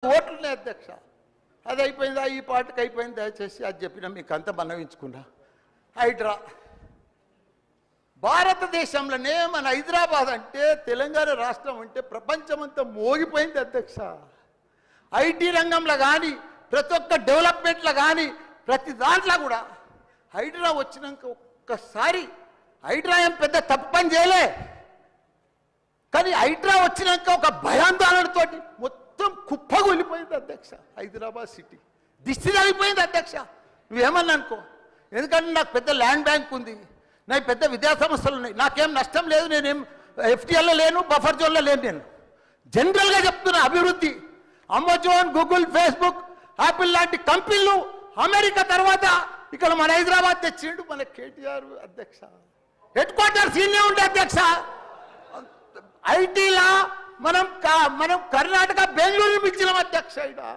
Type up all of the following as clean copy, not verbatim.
ఓట్లున్నాయి అధ్యక్ష. అది అయిపోయిందా, ఈ పార్టీకి అయిపోయింది, దయచేసి అది చెప్పినా మీకు అంత మనవించుకున్నా. హైడ్రా భారతదేశంలోనే మన హైదరాబాద్ అంటే, తెలంగాణ రాష్ట్రం అంటే ప్రపంచమంతా మోగిపోయింది అధ్యక్ష. ఐటీ రంగంలో కానీ, ప్రతి ఒక్క డెవలప్మెంట్లో కానీ, ప్రతి దాంట్లో కూడా హైడ్రా వచ్చినాక ఒక్కసారి హైడ్రా ఏం పెద్ద తప్పు పని చేయలే, కానీ హైడ్రా వచ్చినాక ఒక భయాందోళనతో మొత్తం కుప్పగొలిపోయింది అధ్యక్ష. హైదరాబాద్ సిటీ దిష్టి తగిలిపోయింది అధ్యక్ష. నువ్వేమన్నా అనుకో, ఎందుకంటే నాకు పెద్ద ల్యాండ్ బ్యాంక్ ఉంది, నాకు పెద్ద విద్యా సంస్థలు ఉన్నాయి, నాకేం నష్టం లేదు, నేనేం ఎఫ్టీఎల్లో లేను, బఫర్ జోన్లో లేను. నేను జనరల్గా చెప్తున్నా, అభివృద్ధి అమెజాన్, గూగుల్, ఫేస్బుక్, యాపిల్ లాంటి కంపెనీలు అమెరికా తర్వాత ఇక్కడ మన హైదరాబాద్ తెచ్చిండు మన కేటీఆర్ అధ్యక్ష. హెడ్ క్వార్టర్స్ ఈయనే ఉండే అధ్యక్ష. ఐటీలా మనం కర్ణాటక బెంగళూరు మించినాం అధ్యక్ష. ఇక్కడ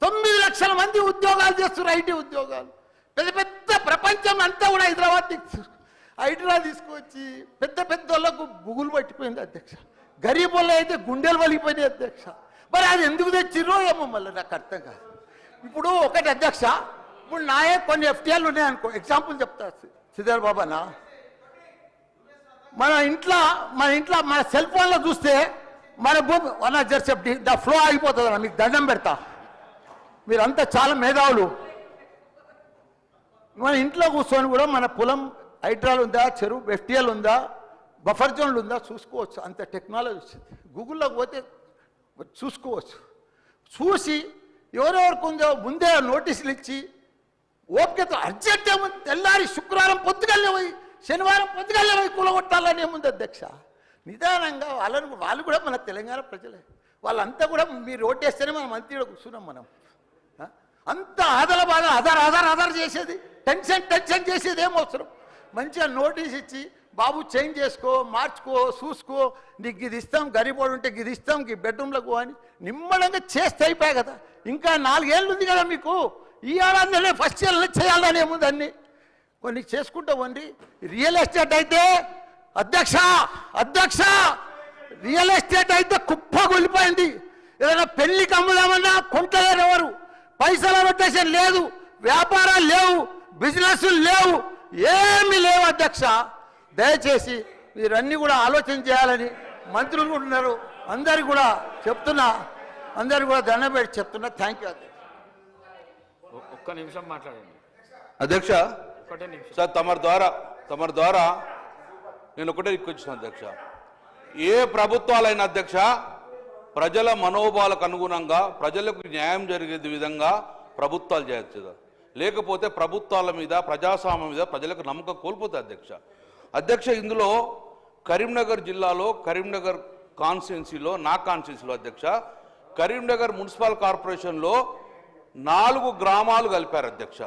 9 లక్షల మంది ఉద్యోగాలు చేస్తున్నారు, ఐటీ ఉద్యోగాలు. పెద్ద పెద్ద ప్రపంచం అంతా కూడా హైదరాబాద్ హైడ్రా తీసుకొచ్చి పెద్ద పెద్ద వాళ్ళకు బుగులు పట్టిపోయింది అధ్యక్ష. గరీబ్ వాళ్ళు అయితే గుండెలు వలిగిపోయినాయి అధ్యక్ష. మరి అది ఎందుకు తెచ్చిర్రో ఏమో మళ్ళీ నాకు అర్థం కాదు. ఇప్పుడు ఒకటి అధ్యక్ష, ఇప్పుడు నాయే కొన్ని ఎఫ్టీఎల్ ఉన్నాయనుకో, ఎగ్జాంపుల్ చెప్తా శ్రీధర్ బాబానా, మన ఇంట్లో మన సెల్ ఫోన్లో చూస్తే మన భూమి వన్ జర్సెప్టీ ద ఫ్లో అయిపోతుంది అన్న. మీకు దండం పెడతా, మీరంతా చాలా మేధావులు. మన ఇంట్లో కూర్చొని కూడా మన పొలం హైడ్రాల్ ఉందా, చెరువు ఎఫ్టీఎల్ ఉందా, బఫర్ జోన్లు ఉందా చూసుకోవచ్చు. అంత టెక్నాలజీ వచ్చింది. గూగుల్లోకి పోతే చూసుకోవచ్చు. చూసి ఎవరెవరికి ఉందో ముందే నోటీసులు ఇచ్చి ఓపికతో అర్జెంట్ ఏముంది, తెల్లారి శుక్రవారం పొద్దుగల్లే పోయి శనివారం పొద్దుగల్లే పోయి కూలగొట్టాలని ఏముంది అధ్యక్ష. నిదానంగా వాళ్ళు కూడా మన తెలంగాణ ప్రజలే, వాళ్ళంతా కూడా మీరు ఓటేస్తేనే మనం మంత్రిలో కూర్చున్నాం. మనం అంత ఆదల బాధ ఆధార్ చేసేది, టెన్షన్ చేసేది ఏం అవసరం. మంచిగా నోటీస్ ఇచ్చి బాబు చేంజ్ చేసుకో, మార్చుకో, చూసుకో, నీకు ఇది ఇస్తాం, గరీబోడు ఉంటే ఇది ఇస్తాం, ఈ బెడ్రూమ్లకు అని నిమ్మడంగా చేస్తే అయిపోయాయి కదా. ఇంకా 4 ఏళ్ళు ఉంది కదా మీకు, ఈ ఏడాదిలోనే ఫస్ట్ ఇయర్లో చేయాలని ఏముంది, అన్ని కొన్ని చేసుకుంటా ఉండి. రియల్ ఎస్టేట్ అయితే అధ్యక్ష రియల్ ఎస్టేట్ అయితే కుప్పగొలిపోయింది. ఏదైనా పెళ్లికి అమ్ముదామన్నా కొంటలేరు ఎవరు, పైసల రొటేషన్ లేదు, వ్యాపారాలు లేవు, బిజినెస్లు లేవు, ఏమీ లేవు అధ్యక్ష. దయచేసి మీరన్నీ కూడా ఆలోచన చేయాలని మంత్రులు కూడా ఉన్నారు, అందరికి కూడా చెప్తున్నా, అందరికి కూడా దండం పెట్టి చెప్తున్నా. థ్యాంక్ యూ అధ్యక్ష. ఒక్క నిమిషం మాట్లాడండి అధ్యక్ష. సార్ తమరి ద్వారా నేను ఒకటే రిక్వెస్ట్ అధ్యక్ష, ఏ ప్రభుత్వాలైనా అధ్యక్ష ప్రజల మనోభావాలకు అనుగుణంగా ప్రజలకు న్యాయం జరిగే విధంగా ప్రభుత్వాలు చేయొచ్చు. లేకపోతే ప్రభుత్వాల మీద, ప్రజాస్వామ్యం మీద ప్రజలకు నమ్మకం కోల్పోతుంది అధ్యక్ష. ఇందులో కరీంనగర్ జిల్లాలో, కరీంనగర్ కాన్స్టిట్యున్సీలో, నా కాన్స్టిట్యున్సీలో అధ్యక్ష, కరీంనగర్ మున్సిపల్ కార్పొరేషన్లో 4 గ్రామాలు కలిపారు అధ్యక్ష.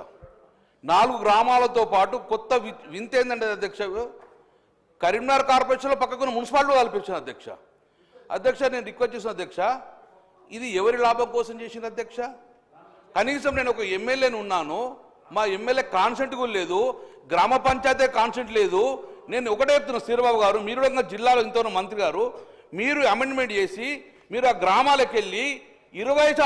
4 గ్రామాలతో పాటు కొత్త వింత ఏంటంటే అధ్యక్ష, కరీంనగర్ కార్పొరేషన్లో పక్కకున్న మున్సిపాలిటీ కల్పించాను అధ్యక్ష. నేను రిక్వెస్ట్ చేసిన అధ్యక్ష, ఇది ఎవరి లాభం కోసం చేసింది అధ్యక్ష? కనీసం నేను ఒక ఎమ్మెల్యేని ఉన్నాను, మా ఎమ్మెల్యే కాన్సెంట్ కూడా లేదు, గ్రామ పంచాయతీ కాన్సెంట్ లేదు. నేను ఒకటే చెప్తున్నా శ్రీబాబు గారు, మీరు కూడా జిల్లాలో ఇంతలో మంత్రి గారు, మీరు అమెండ్మెంట్ చేసి మీరు ఆ గ్రామాలకు వెళ్ళి 20%